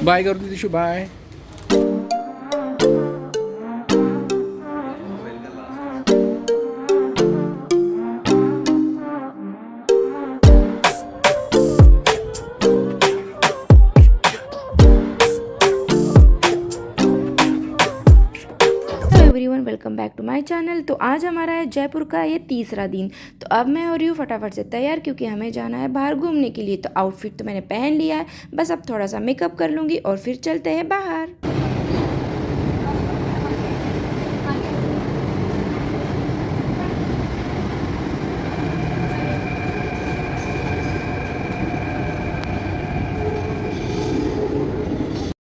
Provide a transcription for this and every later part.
Bye कर दीजिए, bye. Everyone, welcome back to my channel. तो आज हमारा है जयपुर का ये तीसरा दिन। तो अब मैं हो रही हूँ फटाफट से तैयार, क्योंकि हमें जाना है बाहर घूमने के लिए। तो आउटफिट तो मैंने पहन लिया है, बस अब थोड़ा सा मेकअप कर लूँगी और फिर चलते हैं बाहर।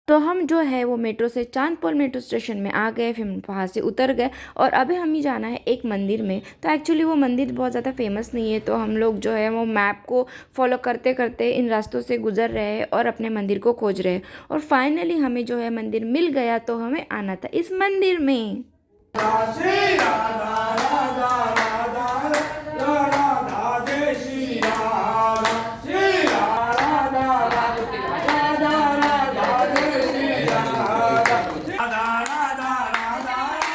तो हम जो है वो मेट्रो से चांदपोल मेट्रो स्टेशन में आ गए, फिर वहाँ से उतर गए और अभी हमें जाना है एक मंदिर में। तो एक्चुअली वो मंदिर बहुत ज़्यादा फेमस नहीं है, तो हम लोग जो है वो मैप को फॉलो करते करते इन रास्तों से गुजर रहे हैं और अपने मंदिर को खोज रहे हैं। और फाइनली हमें जो है मंदिर मिल गया, तो हमें आना था इस मंदिर में। श्री राधा राधा राधा राधा जय श्री राधा श्री राधा राधा राधा जय श्री राधा राधा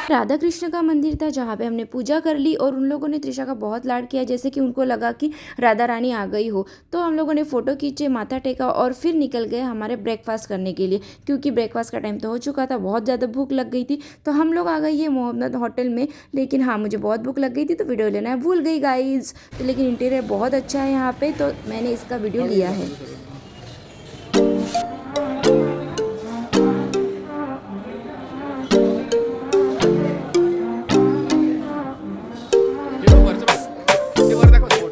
राधा कृष्ण का मंदिर था, जहाँ पे हमने पूजा कर ली और उन लोगों ने त्रिशा का बहुत लाड किया, जैसे कि उनको लगा कि राधा रानी आ गई हो। तो हम लोगों ने फ़ोटो खींचे, माथा टेका और फिर निकल गए हमारे ब्रेकफास्ट करने के लिए, क्योंकि ब्रेकफास्ट का टाइम तो हो चुका था, बहुत ज़्यादा भूख लग गई थी। तो हम लोग आ गए ये मोहम्मद होटल में। लेकिन हाँ, मुझे बहुत भूख लग गई थी तो वीडियो लेना है भूल गई गाइज। तो लेकिन इंटीरियर बहुत अच्छा है यहाँ पे, तो मैंने इसका वीडियो लिया है। ते वर दाखव, ते वर.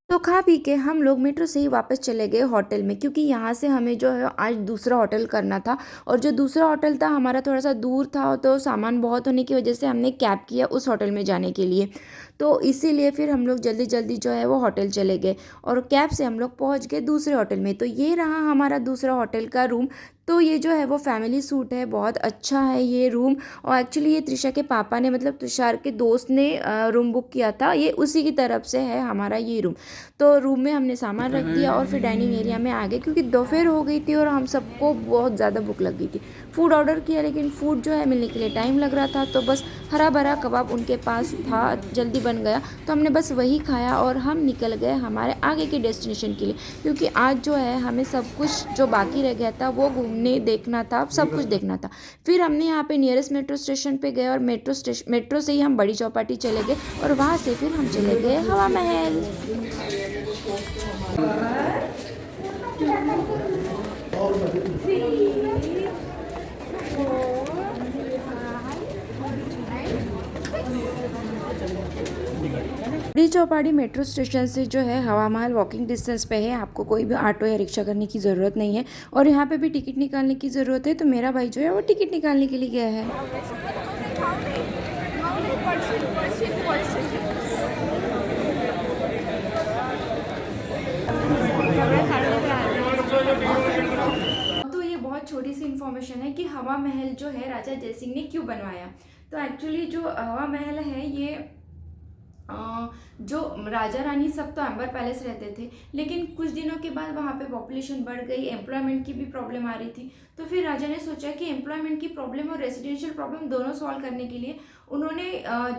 तो खा पी के हम लोग मेट्रो से ही वापस चले गए होटल में, क्योंकि यहाँ से हमें जो है आज दूसरा होटल करना था। और जो दूसरा होटल था हमारा थोड़ा सा दूर था, तो सामान बहुत होने की वजह से हमने कैब किया उस होटल में जाने के लिए। तो इसीलिए फिर हम लोग जल्दी जल्दी जो है वो होटल चले गए और कैब से हम लोग पहुँच गए दूसरे होटल में। तो ये रहा हमारा दूसरा होटल का रूम। तो ये जो है वो फैमिली सूट है, बहुत अच्छा है ये रूम। और एक्चुअली ये त्रिशा के पापा ने, मतलब तुषार के दोस्त ने रूम बुक किया था, ये उसी की तरफ से है हमारा ये रूम। तो रूम में हमने सामान रख दिया और फिर डाइनिंग एरिया में आ गए, क्योंकि दोपहर हो गई थी और हम सबको बहुत ज़्यादा भूख लग गई थी। फूड ऑर्डर किया, लेकिन फूड जो है मिलने के लिए टाइम लग रहा था। तो बस हरा भरा कबाब उनके पास था, जल्दी बन गया, तो हमने बस वही खाया और हम निकल गए हमारे आगे के डेस्टिनेशन के लिए। क्योंकि आज जो है हमें सब कुछ जो बाकी रह गया था वो घूमने देखना था, सब कुछ देखना था। फिर हमने यहाँ पे नियरेस्ट मेट्रो स्टेशन पे गए और मेट्रो से ही हम बड़ी चौपाटी चले गए और वहाँ से फिर हम चले गए हवा महल। बड़ी चौपाटी मेट्रो स्टेशन से जो है हवा महल वॉकिंग डिस्टेंस पे है, आपको कोई भी ऑटो या रिक्शा करने की ज़रूरत नहीं है। और यहाँ पे भी टिकट निकालने की ज़रूरत है, तो मेरा भाई जो है वो टिकट निकालने के लिए गया है। तो ये बहुत छोटी सी इन्फॉर्मेशन है कि हवा महल जो है राजा जयसिंह ने क्यों बनवाया। तो एक्चुअली जो हवा महल है ये जो राजा रानी सब तो अंबर पैलेस रहते थे, लेकिन कुछ दिनों के बाद वहाँ पे पॉपुलेशन बढ़ गई, एम्प्लॉयमेंट की भी प्रॉब्लम आ रही थी। तो फिर राजा ने सोचा कि एम्प्लॉयमेंट की प्रॉब्लम और रेजिडेंशियल प्रॉब्लम दोनों सॉल्व करने के लिए उन्होंने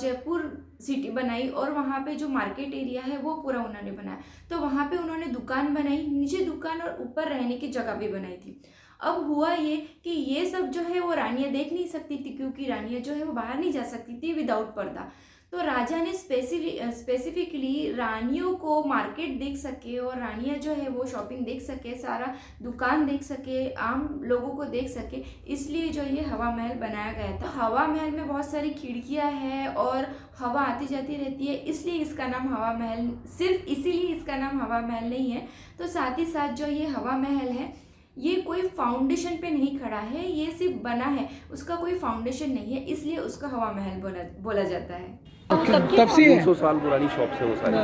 जयपुर सिटी बनाई और वहाँ पे जो मार्केट एरिया है वो पूरा उन्होंने बनाया। तो वहाँ पे उन्होंने दुकान बनाई, नीचे दुकान और ऊपर रहने की जगह भी बनाई थी। अब हुआ ये कि ये सब जो है वो रानियाँ देख नहीं सकती थी, क्योंकि रानियाँ जो है वो बाहर नहीं जा सकती थी विदाउट पर्दा। तो राजा ने स्पेसिफिकली रानियों को मार्केट देख सके और रानियाँ जो है वो शॉपिंग देख सके, सारा दुकान देख सके, आम लोगों को देख सके, इसलिए जो ये हवा महल बनाया गया था। हवा महल में बहुत सारी खिड़कियाँ हैं और हवा आती जाती रहती है, इसलिए इसका नाम हवा महल, सिर्फ इसीलिए इसका नाम हवा महल नहीं है। तो साथ ही साथ जो ये हवा महल है ये कोई फाउंडेशन पे नहीं खड़ा है, ये सिर्फ बना है, उसका कोई फाउंडेशन नहीं है, इसलिए उसका हवा महल बोला जाता है। तब से है. 300 साल पुरानी शॉप्स है वो सारी।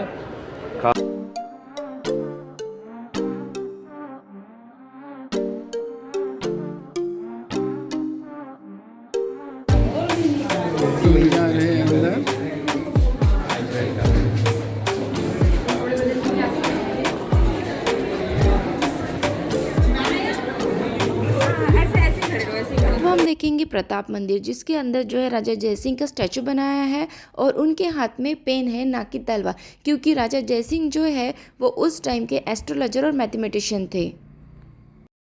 तो जा रहे हैं अंदर. प्रताप मंदिर, जिसके अंदर जो है राजा जयसिंह का स्टैचू बनाया है और उनके हाथ में पेन है ना कि तलवार, क्योंकि राजा जयसिंह जो है वो उस टाइम के एस्ट्रोलॉजर और मैथमेटिशियन थे।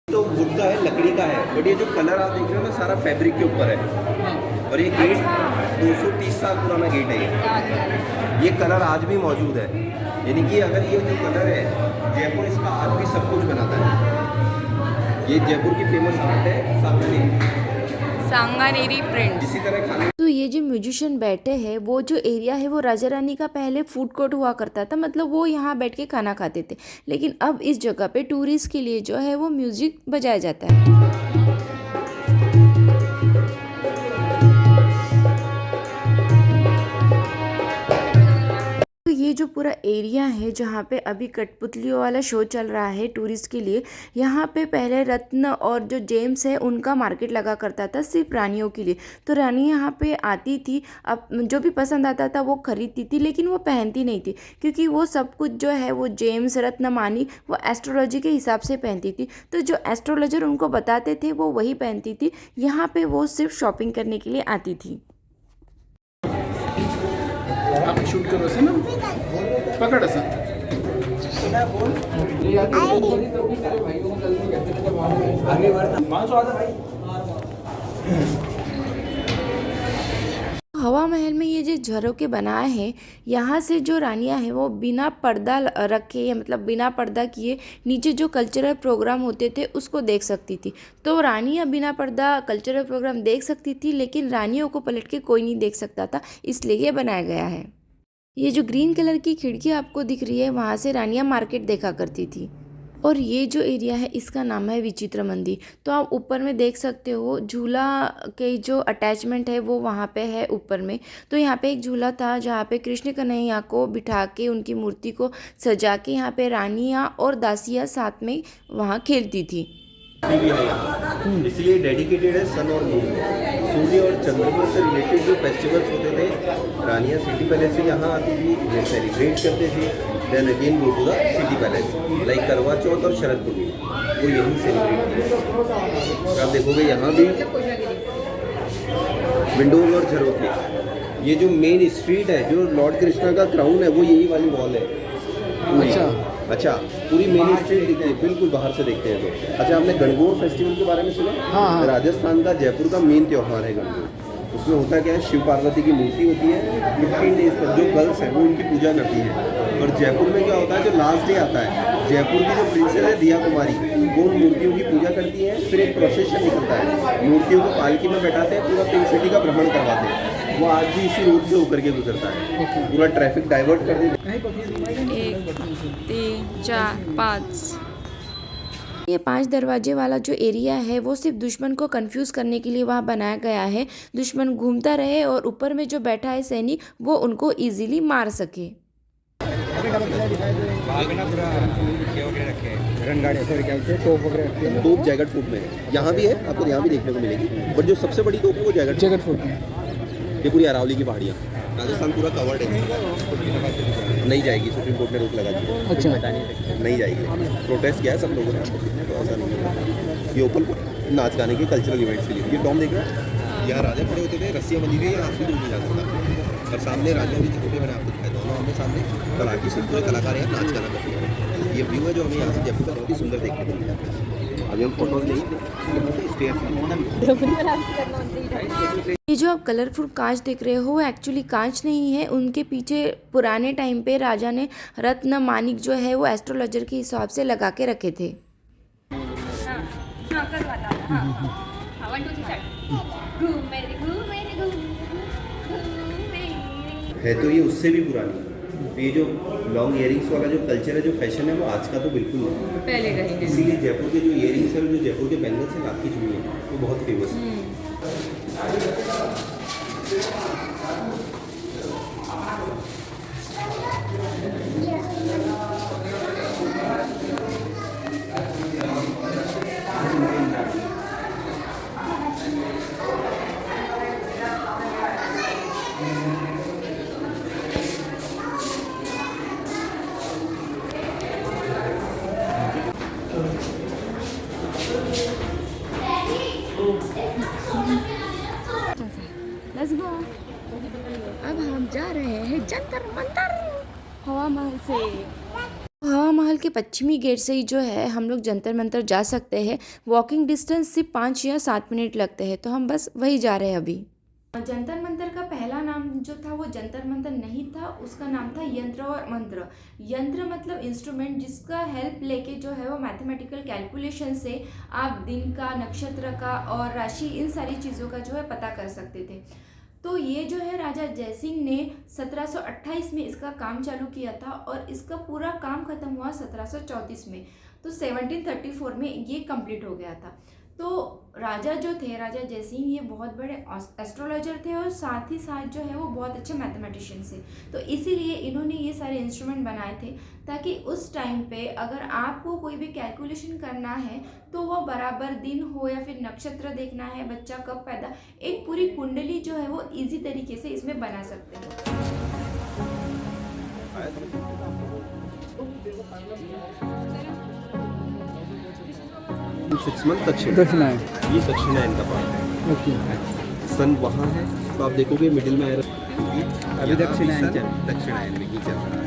तो वुड का है, लकड़ी का है, बट ये जो कलर आप देख रहे हो ना सारा फैब्रिक के ऊपर है। और ये गेट 230 साल पुराना गेट है ये कलर आज भी मौजूद है। यानी कि अगर ये जो कलर है जयपुर इसका आज भी सब कुछ बनाता है। ये जयपुर की फेमस आर्ट है सांगानेरी प्रिंट। इसी तरह खाने तो ये जो म्यूजिशियन बैठे हैं वो जो एरिया है वो राजा रानी का पहले फूड कोर्ट हुआ करता था, मतलब वो यहाँ बैठ के खाना खाते थे, लेकिन अब इस जगह पे टूरिस्ट के लिए जो है वो म्यूजिक बजाया जाता है। तो ये जो पूरा एरिया है जहाँ पे अभी कठपुतलियों वाला शो चल रहा है टूरिस्ट के लिए, यहाँ पे पहले रत्न और जो जेम्स है उनका मार्केट लगा करता था सिर्फ रानियों के लिए। तो रानी यहाँ पे आती थी, अब जो भी पसंद आता था वो खरीदती थी, लेकिन वो पहनती नहीं थी क्योंकि वो सब कुछ जो है वो जेम्स रत्न मानी वो एस्ट्रोलॉजी के हिसाब से पहनती थी। तो जो एस्ट्रोलॉजर उनको बताते थे वो वही पहनती थी। यहाँ पे वो सिर्फ शॉपिंग करने के लिए आती थी। आप शूट करो असं ना, पकड असं हवा महल में ये जो झरोखे बनाए हैं, यहाँ से जो रानियाँ हैं वो बिना पर्दा रखे या मतलब बिना पर्दा किए नीचे जो कल्चरल प्रोग्राम होते थे उसको देख सकती थी। तो रानियाँ बिना पर्दा कल्चरल प्रोग्राम देख सकती थी, लेकिन रानियों को पलट के कोई नहीं देख सकता था, इसलिए ये बनाया गया है। ये जो ग्रीन कलर की खिड़की आपको दिख रही है वहाँ से रानियाँ मार्केट देखा करती थी। और ये जो एरिया है इसका नाम है विचित्र मंदिर। तो आप ऊपर में देख सकते हो झूला के जो अटैचमेंट है वो वहाँ पे है ऊपर में। तो यहाँ पे एक झूला था जहाँ पे कृष्ण कन्हैया को बिठा के उनकी मूर्ति को सजा के यहाँ पे रानियाँ और दासियाँ साथ में वहाँ खेलती थी। भी है यहाँ, इसलिए डेडिकेटेड है सन और मून, सूर्य और चंद्रमा से रिलेटेड जो फेस्टिवल्स होते थे रानियाँ सिटी पैलेस से यहाँ आती थी, ये सेलिब्रेट करते थे। Then again go to the City Palace, like Karva Chauth और शरद पूर्णिमा वो यहीं सेलिब्रेट किया। आप देखोगे यहाँ भी विंडोज और झरोखे। ये जो मेन स्ट्रीट है जो लॉर्ड कृष्णा का क्राउन है वो यही वाली वॉल है। अच्छा पूरी मेन स्ट्रीट दिखती है बिल्कुल बाहर से देखते हैं तो। अच्छा आपने गणगौर फेस्टिवल के बारे में सुना? हाँ। राजस्थान का जयपुर का मेन त्यौहार है गणगौर। उसमें होता क्या है, शिव पार्वती की मूर्ति होती है, 15 डेज तक जो गर्ल्स हैं वो उनकी पूजा करती हैं। और जयपुर में क्या होता है, जो लास्ट डे आता है जयपुर की जो प्रिंसेस है दिया कुमारी वो उन मूर्तियों की पूजा करती है। फिर एक प्रोसेशन निकलता है, मूर्तियों को पालकी में बैठाते हैं, पूरा पिंक सिटी का भ्रमण करवाते हैं। वो आज भी इसी रोड से होकर के गुजरता है, पूरा ट्रैफिक डाइवर्ट कर देता है। 1 3 4 5 ये 5 दरवाजे वाला जो एरिया है वो सिर्फ दुश्मन को कंफ्यूज करने के लिए वहाँ बनाया गया है। दुश्मन घूमता रहे और ऊपर में जो बैठा है सैनिक वो उनको इजीली मार सके। तोप जैगट फूड में है, यहाँ भी है, आपको यहाँ भी देखने को मिलेगी। बट जो सबसे बड़ी तोप है वो जैगट फूड में। ये पूरी अरावली की पहाड़ियाँ, राजस्थान पूरा कवर्ड है। नहीं जाएगी, सुप्रीम कोर्ट ने रोक लगा दी। अच्छा नहीं जाएगी, प्रोटेस्ट किया है सब लोगों ने, तो ऐसा नहीं है। ये ओपन नाच गाने के कल्चरल इवेंट्स के लिए। ये डॉम देख रहे हैं, यहाँ राजा खड़े होते थे, रस्सियाँ बंधी हुई, यहाँ से दूर नहीं जा सकता। और सामने राजा भी छोटे मैंने आपको दिखाया, दोनों हमें सामने कलाकी से पूरे कलाकार यहाँ नाच गाना करते हैं। ये व्यू है जो हमें यहाँ से जयपुर का बहुत ही सुंदर देखने को मिला है। अभी हम फोटोज नहीं, ये जो आप कलरफुल कांच देख रहे हो वो एक्चुअली कांच नहीं है, उनके पीछे पुराने टाइम पे राजा ने रत्न मानिक जो है वो एस्ट्रोलॉजर के हिसाब से लगा के रखे थे। है तो ये उससे भी पुरानी। ये जो लॉन्ग इयरिंग्स वाला जो कल्चर है, जो फैशन है, वो आज का तो बिल्कुल नहीं। पहले का ही। इसीलिए जयपुर के जो इयरिंग्स है, जो जयपुर के बैंगल्स हैं, लाख की चूड़ी है, वो बहुत फेमस है। Let's go. अब हम जा रहे हैं जंतर मंतर हवा महल से। हवा महल के पश्चिमी गेट से ही जो है हम लोग जंतर मंतर जा सकते हैं। वॉकिंग डिस्टेंस सिर्फ 5 या 7 मिनट लगते हैं, तो हम बस वही जा रहे हैं अभी। जंतर मंतर का पहला नाम जो था वो जंतर मंतर नहीं था, उसका नाम था यंत्र और मंत्र। यंत्र मतलब इंस्ट्रूमेंट जिसका हेल्प लेके जो है वो मैथमेटिकल कैलकुलेशन से आप दिन का, नक्षत्र का और राशि, इन सारी चीज़ों का जो है पता कर सकते थे। तो ये जो है राजा जयसिंह ने 1728 में इसका काम चालू किया था और इसका पूरा काम खत्म हुआ 1734 में। तो 1734 में ये कंप्लीट हो गया था। तो राजा जो थे, राजा जयसिंह, ये बहुत बड़े एस्ट्रोलॉजर थे और साथ ही साथ जो है वो बहुत अच्छे मैथमेटिशियन थे। तो इसीलिए इन्होंने ये सारे इंस्ट्रूमेंट बनाए थे ताकि उस टाइम पे अगर आपको कोई भी कैलकुलेशन करना है तो वो बराबर दिन हो या फिर नक्षत्र देखना है, बच्चा कब पैदा, एक पूरी कुंडली जो है वो इजी तरीके से इसमें बना सकते हैं। 6 मंथ दक्षिण, दक्षिणायन। ये दक्षिणायन का पार्ट है। ओके। सन वहाँ है तो आप देखोगे मिडिल में अभी दक्षिणायन चल रहा है। दक्षिणायन में ही चल रहा है।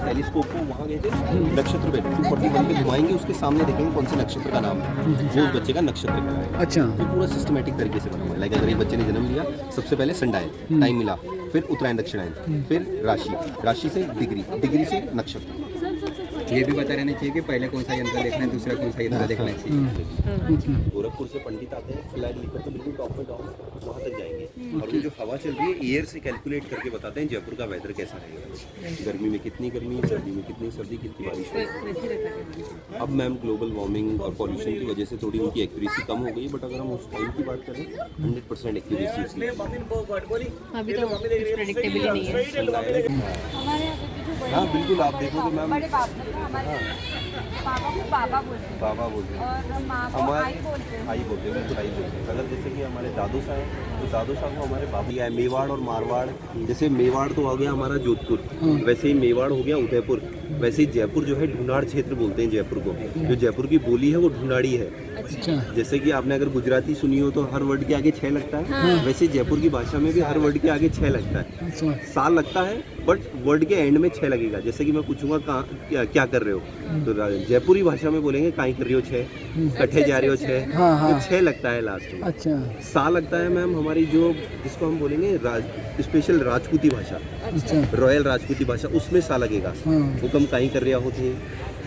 टेलीस्कोप को वहाँ गए थे, नक्षत्र पे 241 पे घुमाएंगे, उसके सामने देखेंगे कौन से नक्षत्र का नाम है, वो उस बच्चे का नक्षत्र का है। अच्छा। तो पूरा सिस्टमेटिक तरीके से बना हुआ है। लाइक अगर एक बच्चे ने जन्म लिया, सबसे पहले संडायन टाइम मिला, फिर उत्तरायण दक्षिणायन, फिर राशि, राशि से डिग्री, डिग्री से नक्षत्र। ये भी बता रहना चाहिए कि पहले कौन सा यंत्र देखना है, दूसरा कौन सा यंत्र देखना चाहिए। गोरखपुर से पंडित आते हैं, फ्लैग लिखकर तो बिल्कुल टॉप में टॉप वहाँ तक जाएंगे और वो जो हवा चल रही है एयर से कैलकुलेट करके बताते हैं जयपुर का वेदर कैसा रहेगा, गर्मी में कितनी गर्मी, सर्दी में कितनी सर्दी, कितनी बारिश होगी। अब मैम ग्लोबल वार्मिंग और पॉल्यूशन की वजह से थोड़ी उनकी एक्यूरेसी कम हो गई, बट अगर हम उस टाइम की बात करें 100% एक्यूरेसी उसकी। अभी तो कुछ प्रेडिक्टेबल नहीं है। हाँ बिल्कुल, आप देखोगे मैम बड़े हमारे पापा को बाबा बोलते हैं और माँ को हमारे आई बोलते हैं। आई बोलते हैं, बिल्कुल आई बोलते हैं। अगर जैसे कि हमारे दादू साहब हैं तो दादू साहब को हमारे बाबा है। मेवाड़ और मारवाड़, जैसे मेवाड़ तो आ गया हमारा जोधपुर, वैसे ही मेवाड़ हो गया उदयपुर, वैसे ही जयपुर जो है ढूंढाड़ क्षेत्र बोलते हैं जयपुर को। जो जयपुर की बोली है वो ढूंढाड़ी है। अच्छा। जैसे कि आपने अगर गुजराती सुनी हो तो हर वर्ड के आगे 6 लगता है, वैसे जयपुर की भाषा में भी हर वर्ड के आगे 6 लगता है। अच्छा। साल लगता है बट वर्ड के एंड में 6 लगेगा। जैसे कि मैं पूछूंगा कहाँ क्या कर रहे हो, तो जयपुरी भाषा में बोलेंगे कहीं कर रही हो 6, कट्ठे जा रही हो 6, तो 6 लगता है लास्ट में। अच्छा। सा लगता है मैम हमारी जो जिसको हम बोलेंगे स्पेशल राजपूती भाषा, अच्छा। रॉयल राजपूती भाषा, उसमें सा लगेगा। हुक्म कहीं कर रहा होते,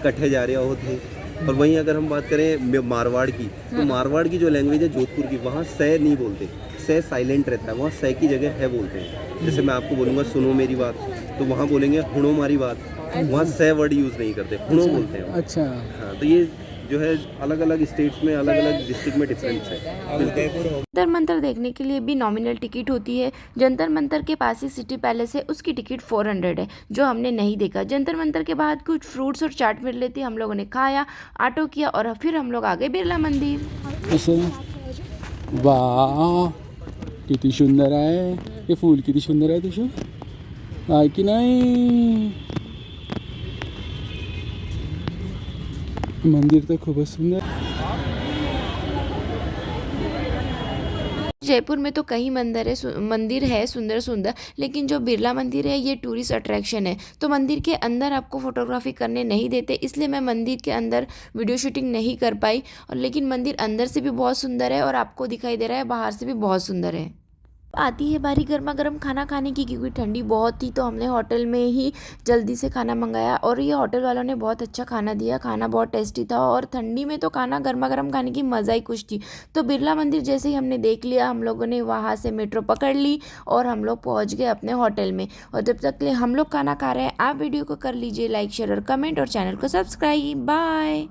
कट्ठे जा रहा होते। और वहीं अगर हम बात करें मारवाड़ की, तो मारवाड़ की जो लैंग्वेज है जोधपुर की, वहाँ से नहीं बोलते, से साइलेंट रहता है, वहाँ से की जगह है बोलते हैं। जैसे मैं आपको बोलूँगा सुनो मेरी बात, तो वहाँ बोलेंगे हुणो मारी बात, वहाँ से वर्ड यूज़ नहीं करते, हुणो बोलते हैं। अच्छा। हाँ, तो ये जो है अलग अलग स्टेट्स में, अलग अलग डिस्ट्रिक्ट में डिफरेंस है। जंतर मंतर देखने के लिए भी नॉमिनल टिकट होती है। जंतर मंतर के पास ही सिटी पैलेस है, उसकी टिकट 400 है, जो हमने नहीं देखा। जंतर मंतर के बाद कुछ फ्रूट्स और चाट मिल रही थी, हम लोगों ने खाया, ऑटो किया और फिर हम लोग आ गए बिरला मंदिर। असं वाह, किती सुंदर आहे हे फूल, किती सुंदर आहे तुझं, आहे की नाही? मंदिर तर खूपच सुंदर। जयपुर में तो कई मंदिर है सुंदर सुंदर, लेकिन जो बिरला मंदिर है ये टूरिस्ट अट्रैक्शन है। तो मंदिर के अंदर आपको फोटोग्राफी करने नहीं देते, इसलिए मैं मंदिर के अंदर वीडियो शूटिंग नहीं कर पाई। और लेकिन मंदिर अंदर से भी बहुत सुंदर है और आपको दिखाई दे रहा है बाहर से भी बहुत सुंदर है। आती है बारी गर्मा गर्म खाना खाने की, क्योंकि ठंडी बहुत थी तो हमने होटल में ही जल्दी से खाना मंगाया और ये होटल वालों ने बहुत अच्छा खाना दिया। खाना बहुत टेस्टी था और ठंडी में तो खाना गर्मा गर्म खाने की मज़ा ही कुछ थी। तो बिरला मंदिर जैसे ही हमने देख लिया, हम लोगों ने वहाँ से मेट्रो पकड़ ली और हम लोग पहुँच गए अपने होटल में। और जब तक ले हम लोग खाना खा रहे हैं, आप वीडियो को कर लीजिए लाइक, शेयर और कमेंट और चैनल को सब्सक्राइब। बाय।